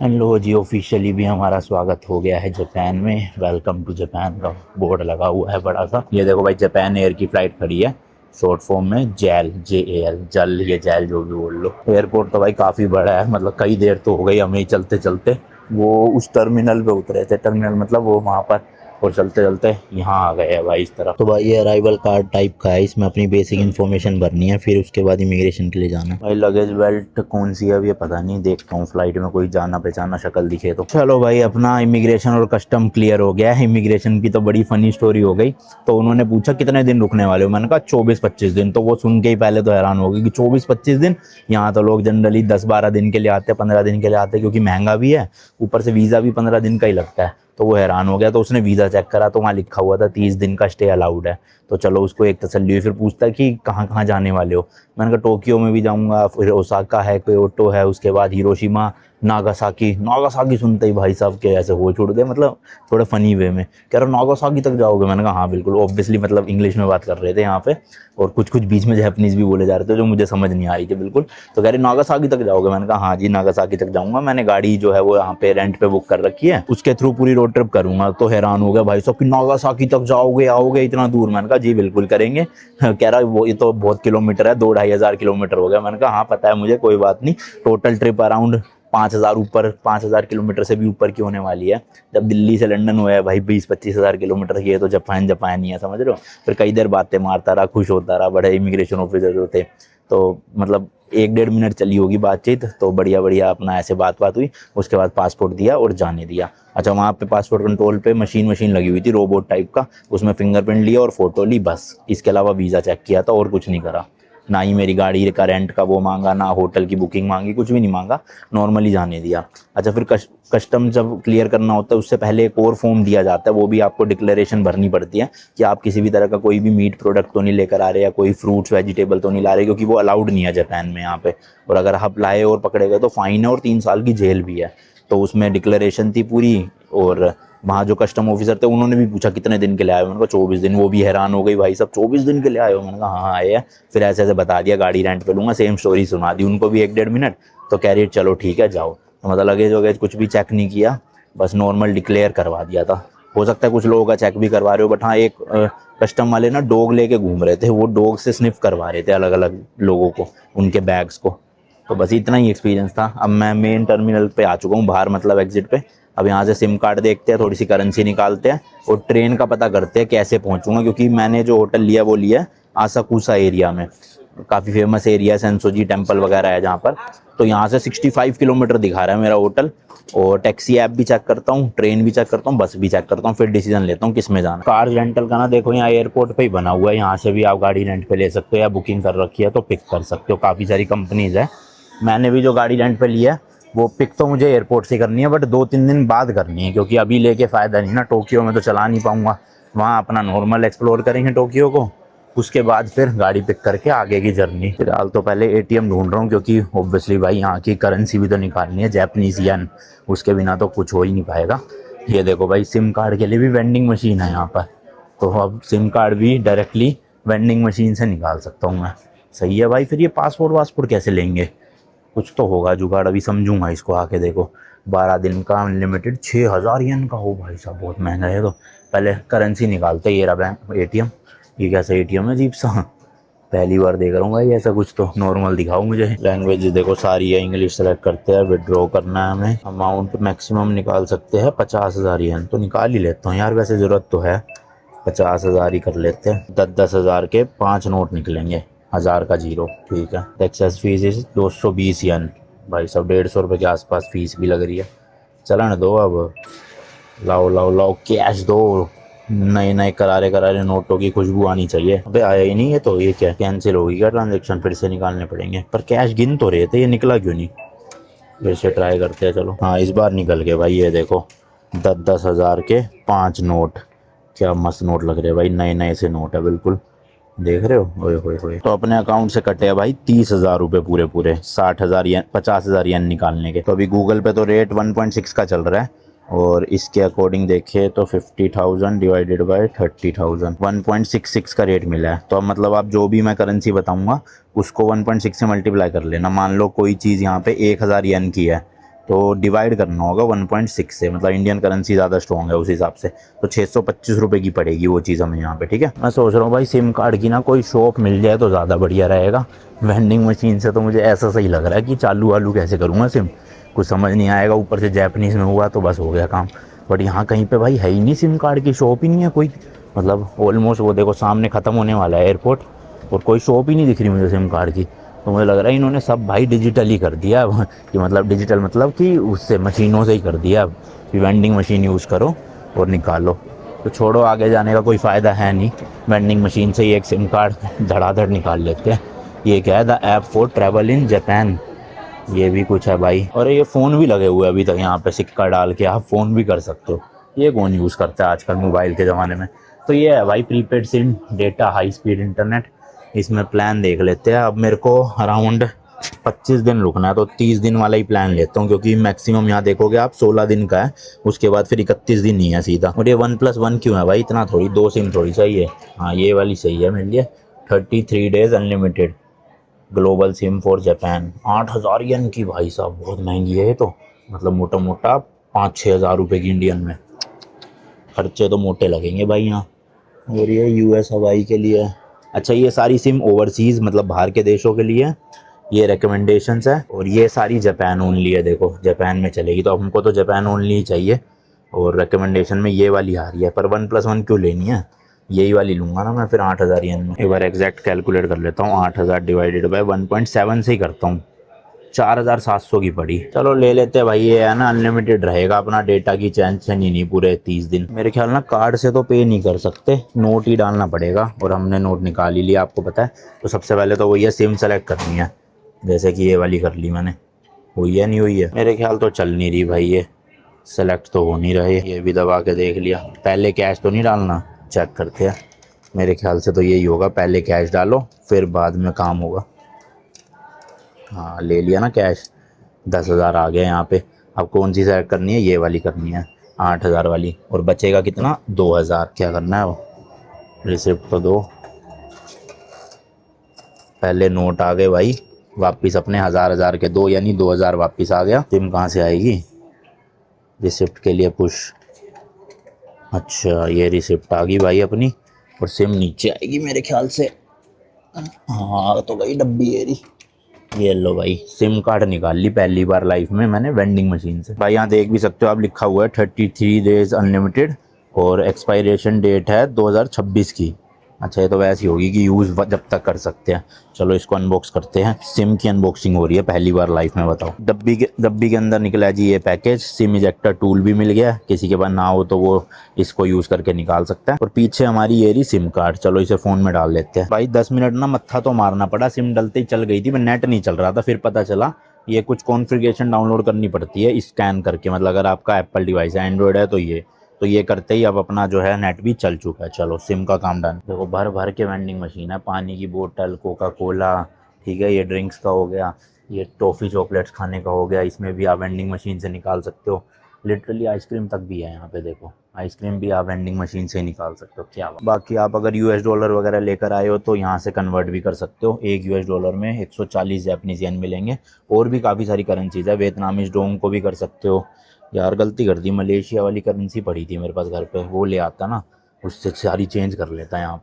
लो जी, officially भी हमारा स्वागत हो गया है जापान में। वेलकम टू जापान का बोर्ड लगा हुआ है बड़ा सा। ये देखो भाई, जापान एयर की फ्लाइट खड़ी है, शॉर्ट फॉर्म में जैल, JAL, जल ये जैल जो भी बोल लो। एयरपोर्ट तो भाई काफ़ी बड़ा है, मतलब कई देर तो हो गई हमें ही चलते चलते। वो उस टर्मिनल पे उतरे थे, टर्मिनल मतलब वो वहाँ पर, और चलते चलते यहाँ आ गए हैं भाई इस तरफ। तो भाई ये अराइवल कार्ड टाइप का है, इसमें अपनी बेसिक इन्फॉर्मेशन भरनी है, फिर उसके बाद इमिग्रेशन के लिए जाना है। भाई लगेज बेल्ट कौन सी है अब ये पता नहीं, देखता हूँ फ्लाइट में कोई जाना पहचाना शक्ल दिखे तो। चलो भाई, अपना इमिग्रेशन और कस्टम क्लियर हो गया है। इमिग्रेशन की तो बड़ी फनी स्टोरी हो गई। तो उन्होंने पूछा कितने दिन रुकने वाले हो, मैंने कहा 24-25 दिन। तो वो सुन के ही पहले तो हैरान हो गए कि 24-25 दिन। यहाँ तो लोग जनरली 10-12 दिन के लिए आते हैं, 15 दिन के लिए आते हैं, क्योंकि महंगा भी है, ऊपर से वीज़ा भी 15 दिन का ही लगता है। तो वो हैरान हो गया। तो उसने वीज़ा चेक करा तो वहाँ लिखा हुआ था 30 दिन का स्टे अलाउड है। तो चलो उसको एक तसल्ली हुई। फिर पूछता कि कहाँ कहाँ जाने वाले हो। मैंने कहा टोक्यो में भी जाऊँगा, फिर ओसाका है, क्योटो है, उसके बाद हिरोशिमा, नागासाकी। नागासाकी सुनते ही भाई साहब के ऐसे हो छूट गए, मतलब थोड़े फनी वे में। कह रहा नागासाकी तक जाओगे? मैंने कहा हाँ बिल्कुल। ऑब्वियसली मतलब इंग्लिश में बात कर रहे थे यहाँ पे, और कुछ कुछ बीच में जैपनीज़ भी बोले जा रहे थे जो मुझे समझ नहीं आ रही थी बिल्कुल। तो कह रहे नागासाकी तक जाओगे? मैंने कहा हाँ जी नागासाकी तक जाऊँगा, मैंने गाड़ी जो है वो यहाँ पे रेंट पे बुक कर रखी है, उसके थ्रू पूरी रोड ट्रिप करूँगा। तो हैरान हो गया भाई साहब कि नागासाकी तक जाओगे, आओगे इतना दूर? मैंने कहा जी बिल्कुल करेंगे। कह रहा वो ये तो बहुत किलोमीटर है, 2-2.5 हज़ार किलोमीटर हो गया। मैंने कहा हाँ पता है मुझे, कोई बात नहीं। टोटल ट्रिप अराउंड 5,000 ऊपर, 5,000 किलोमीटर से भी ऊपर की होने वाली है। जब दिल्ली से लंदन हुआ है भाई 20-25 हज़ार किलोमीटर की है, तो जापान जापान ही है, समझ रहे हो। फिर कई देर बातें मारता रहा, खुश होता रहा। बड़े इमिग्रेशन ऑफिसर जो थे, तो मतलब 1-1.5 मिनट चली होगी बातचीत। तो बढ़िया बढ़िया अपना ऐसे बात हुई। उसके बाद पासपोर्ट दिया और जाने दिया। अच्छा, वहाँ पे पासपोर्ट कंट्रोल पे मशीन लगी हुई थी, रोबोट टाइप का। उसमें फिंगरप्रिंट लिया और फोटो ली, बस। इसके अलावा वीज़ा चेक किया था और कुछ नहीं करा। ना ही मेरी गाड़ी का रेंट का वो मांगा, ना होटल की बुकिंग मांगी, कुछ भी नहीं मांगा, नॉर्मली जाने दिया। अच्छा, फिर कस्टम जब क्लियर करना होता है उससे पहले एक और फॉर्म दिया जाता है, वो भी आपको डिक्लेरेशन भरनी पड़ती है कि आप किसी भी तरह का कोई भी मीट प्रोडक्ट तो नहीं लेकर आ रहे, या कोई फ्रूट्स वेजिटेबल तो नहीं ला रहे, क्योंकि वो अलाउड नहीं है जापान में यहाँ पे। और अगर आप लाए और पकड़े गए तो फाइन है और 3 साल की जेल भी है। तो उसमें डिक्लेरेशन थी पूरी। और वहाँ जो कस्टम ऑफिसर थे उन्होंने भी पूछा कितने दिन के लिए आए हो? मैंने कहा 24 दिन। वो भी हैरान हो गई, भाई साहब 24 दिन के लिए आए हो? मैंने कहा हाँ आए हैं। फिर ऐसे ऐसे बता दिया गाड़ी रेंट पे लूँगा, सेम स्टोरी सुना दी उनको भी 1-1.5 मिनट। तो कह रही चलो ठीक है जाओ। तो मतलब लगेज वगैज कुछ भी चेक नहीं किया, बस नॉर्मल डिक्लेयर करवा दिया था। हो सकता है कुछ लोगों का चेक भी करवा रहे हो, बट हाँ एक कस्टम वाले ना डॉग लेके घूम रहे थे, वो डॉग से स्निफ करवा रहे थे अलग अलग लोगों को, उनके बैग्स को। तो बस इतना ही एक्सपीरियंस था। अब मैं मेन टर्मिनल पे आ चुका हूँ, बाहर मतलब एग्जिट पे। अब यहाँ से सिम कार्ड देखते हैं, थोड़ी सी करेंसी निकालते हैं, और ट्रेन का पता करते हैं कैसे पहुँचूँगा, क्योंकि मैंने जो होटल लिया वो लिया है आसाकुसा एरिया में। काफ़ी फेमस एरिया है, सेंसोजी टेम्पल वगैरह है जहाँ पर। तो यहाँ से 65 किलोमीटर दिखा रहा है मेरा होटल। और टैक्सी ऐप भी चेक करता हूँ, ट्रेन भी चेक करता हूँ, बस भी चेक करता हूँ, फिर डिसीजन लेता हूँ किस में जाना। कार रेंटल का ना देखो, यहाँ एयरपोर्ट पे ही बना हुआ है, यहाँ से भी आप गाड़ी रेंट पे ले सकते हो, या बुकिंग कर रखी है तो पिक कर सकते हो। काफ़ी सारी कंपनीज है। मैंने भी जो गाड़ी रेंट पे ली है वो पिक तो मुझे एयरपोर्ट से करनी है, बट 2-3 दिन बाद करनी है, क्योंकि अभी लेके फ़ायदा नहीं ना, टोक्यो में तो चला नहीं पाऊँगा। वहाँ अपना नॉर्मल एक्सप्लोर करेंगे टोक्यो को, उसके बाद फिर गाड़ी पिक करके आगे की जर्नी। फिलहाल तो पहले ATM ढूंढ रहा हूँ, क्योंकि ऑब्वियसली भाई यहाँ की करेंसी भी तो निकालनी है, जैपनीज येन। उसके बिना तो कुछ हो ही नहीं पाएगा। ये देखो भाई, सिम कार्ड के लिए भी वेंडिंग मशीन है यहाँ पर। तो अब सिम कार्ड भी डायरेक्टली वेंडिंग मशीन से निकाल सकता हूँ मैं। सही है भाई। फिर ये पासपोर्ट वासपोर्ट कैसे लेंगे? कुछ तो होगा जुगाड़, अभी समझूंगा इसको आके। देखो 12 दिन का अनलिमिटेड 6,000 येन का हो भाई साहब, बहुत महंगा है। तो पहले करेंसी निकालते, ये रहा बैंक ATM। ये कैसा ATM है अजीब सा, पहली बार देख रहा हूँ भाई ऐसा कुछ। तो नॉर्मल दिखाओ मुझे। लैंग्वेज देखो सारी है, इंग्लिश सेलेक्ट करते हैं, विड्रॉ करना है हमें। अमाउंट मैक्सिमम निकाल सकते हैं 50,000 येन। तो निकाल ही लेता हूँ यार, वैसे ज़रूरत तो है। 50,000 ही कर लेते हैं। 10-10 हज़ार के 5 नोट निकलेंगे, 1,000 का 0। ठीक है। एक्सेस फीस इस 220 येन। भाई साहब 150 रुपये के आसपास फीस भी लग रही है। चलन दो अब। लाओ लाओ लाओ कैश दो। नए नए करारे करारे नोटों की खुशबू आनी चाहिए। अबे आया ही नहीं। ये तो ये क्या कैंसिल होगी क्या ट्रांजेक्शन? फिर से निकालने पड़ेंगे। पर कैश गिन तो रहे थे, ये निकला क्यों नहीं? फिर से ट्राई करते हैं चलो। हाँ इस बार निकल गए भाई। ये देखो 10-10 हज़ार के 5 नोट। क्या मस्त नोट लग रहे हैं भाई, नए नए से नोट है बिल्कुल। देख रहे हो? ओए होए होए। तो अपने अकाउंट से कटे हैं भाई 30,000 रुपये पूरे पूरे। 60,000 येन, 50,000 येन निकालने के। तो अभी गूगल पे तो रेट 1.6 का चल रहा है, और इसके अकॉर्डिंग देखे तो 50,000 डिवाइडेड बाय 30,000, 1.66 का रेट मिला है। तो अब मतलब आप जो भी मैं करेंसी बताऊंगा उसको 1.6 से मल्टीप्लाई कर लेना। मान लो कोई चीज़ यहाँ पे 1,000 येन की है, तो डिवाइड करना होगा 1.6 से, मतलब इंडियन करेंसी ज़्यादा स्ट्रॉन्ग है उस हिसाब से, तो 625 रुपये की पड़ेगी वो चीज़ हमें यहाँ पे, ठीक है। मैं सोच रहा हूँ भाई सिम कार्ड की ना कोई शॉप मिल जाए तो ज़्यादा बढ़िया रहेगा। वेंडिंग मशीन से तो मुझे ऐसा सही लग रहा है कि चालू वालू कैसे करूँगा सिम, कुछ समझ नहीं आएगा। ऊपर से जैपनीज़ में हुआ तो बस हो गया काम। बट यहाँ कहीं पे भाई है ही नहीं, सिम कार्ड की शॉप ही नहीं है कोई, मतलब ऑलमोस्ट वो देखो सामने ख़त्म होने वाला है एयरपोर्ट और कोई शॉप ही नहीं दिख रही मुझे सिम कार्ड की। तो मुझे लग रहा है इन्होंने सब भाई डिजिटल ही कर दिया अब कि मतलब डिजिटल मतलब कि उससे मशीनों से ही कर दिया अब कि वेंडिंग मशीन यूज़ करो और निकालो। तो छोड़ो, आगे जाने का कोई फ़ायदा है नहीं, वेंडिंग मशीन से ही एक सिम कार्ड धड़ाधड़ निकाल लेते हैं। ये क्या है, the app for travel in Japan, ये भी कुछ है भाई। और ये फ़ोन भी लगे हुए अभी तक यहाँ पे, सिक्का डाल के आप फ़ोन भी कर सकते हो। ये कौन यूज़ करता है आजकल मोबाइल के ज़माने में। तो ये है भाई prepaid SIM, data, high speed internet. इसमें प्लान देख लेते हैं। अब मेरे को अराउंड 25 दिन रुकना है तो 30 दिन वाला ही प्लान लेता हूँ, क्योंकि मैक्सिमम यहाँ देखोगे आप 16 दिन का है, उसके बाद फिर 31 दिन ही है सीधा। और ये 1+1 क्यों है भाई इतना, थोड़ी 2 सिम थोड़ी सही है। हाँ ये वाली सही है मेरे लिए, 33 days unlimited global SIM for Japan. 8,000 येन की भाई साहब, बहुत महंगी है ये तो, मतलब मोटा मोटा 5-6 हज़ार रुपये की इंडियन में। खर्चे तो मोटे लगेंगे भाई यहाँ। और ये यूएस हवाई के लिए। अच्छा ये सारी सिम ओवरसीज़ मतलब बाहर के देशों के लिए, ये रिकमेंडेशंस है। और ये सारी जापान ओनली है, देखो जापान में चलेगी, तो हमको तो जापान ओनली ही चाहिए। और रिकमेंडेशन में ये वाली आ रही है, पर 1+1 क्यों लेनी है, यही वाली लूँगा ना मैं फिर 8,000 येन में। एक बार एग्जैक्ट कैलकुलेट कर लेता हूँ, 8,000 डिवाइडेड बाय 1.7 से ही करता हूँ, 4,700 की पड़ी। चलो ले लेते हैं भाई, ये है ना अनलिमिटेड रहेगा अपना, डेटा की टेंशन ही नहीं पूरे 30 दिन। मेरे ख्याल ना कार्ड से तो पे नहीं कर सकते, नोट ही डालना पड़ेगा। और हमने नोट निकाल ही लिया, आपको पता है। तो सबसे पहले तो वही है, सिम सेलेक्ट करनी है, जैसे कि ये वाली कर ली मैंने। हुई है नहीं हुई है, मेरे ख्याल तो चल नहीं रही भाई, ये सेलेक्ट तो हो नहीं रहे। ये भी दबा के देख लिया, पहले कैश तो नहीं डालना, चेक करते हैं। मेरे ख्याल से तो यही होगा, पहले कैश डालो फिर बाद में काम होगा। हाँ ले लिया ना कैश, 10,000 आ गया यहाँ पे। अब कौन सी सेलेक्ट करनी है, ये वाली करनी है, 8,000 वाली। और बचेगा कितना, 2,000। क्या करना है वो, रिसिप्ट तो दो। पहले नोट आ गए भाई वापस अपने, 1,000 के दो, यानी 2,000 वापस आ गया। सिम कहाँ से आएगी, रिसिप्ट के लिए पुश। अच्छा ये रिसिप्ट आ गई भाई अपनी, और सिम नीचे आएगी मेरे ख्याल से। हाँ तो भाई डब्बी है रही, ये लो भाई सिम कार्ड निकाल ली पहली बार लाइफ में मैंने वेंडिंग मशीन से। भाई यहाँ देख भी सकते हो आप, लिखा हुआ है 33 डेज अनलिमिटेड और एक्सपायरेशन डेट है 2026 की। अच्छा ये तो वैसी होगी कि यूज़ जब तक कर सकते हैं। चलो इसको अनबॉक्स करते हैं, सिम की अनबॉक्सिंग हो रही है पहली बार लाइफ में, बताओ। डब्बी के अंदर निकला है जी ये पैकेज, सिम इजेक्टर टूल भी मिल गया, किसी के पास ना हो तो वो इसको यूज़ करके निकाल सकता है। और पीछे हमारी ये रही सिम कार्ड, चलो इसे फ़ोन में डाल लेते हैं। भाई 10 मिनट ना मत्था तो मारना पड़ा, सिम डलते ही चल गई थी, मैं नेट नहीं चल रहा था, फिर पता चला ये कुछ कॉन्फ़िगरेशन डाउनलोड करनी पड़ती है स्कैन करके, मतलब अगर आपका एप्पल डिवाइस है, एंड्रॉयड है तो ये करते ही अब अपना जो है नेट भी चल चुका है। चलो सिम का काम डन। देखो भर भर के वेंडिंग मशीन है, पानी की बोतल, कोका कोला, ठीक है, ये ड्रिंक्स का हो गया, ये टॉफ़ी चॉकलेट्स खाने का हो गया, इसमें भी आप वेंडिंग मशीन से निकाल सकते हो। लिटरली आइसक्रीम तक भी है यहाँ पे, देखो आइसक्रीम भी आप वेंडिंग मशीन से ही निकाल सकते हो। क्या बाकी आप अगर यूएस डॉलर वगैरह लेकर आए हो तो यहाँ से कन्वर्ट भी कर सकते हो। एक यूएस डॉलर में 140 जापानीज़ येन मिलेंगे। और भी काफ़ी सारी करेंसीज है, वियतनामीज डोंग को भी कर सकते हो। यार गलती कर दी, मलेशिया वाली करेंसी पड़ी थी मेरे पास घर पे, वो ले आता ना, उससे सारी चेंज कर लेता यहाँ।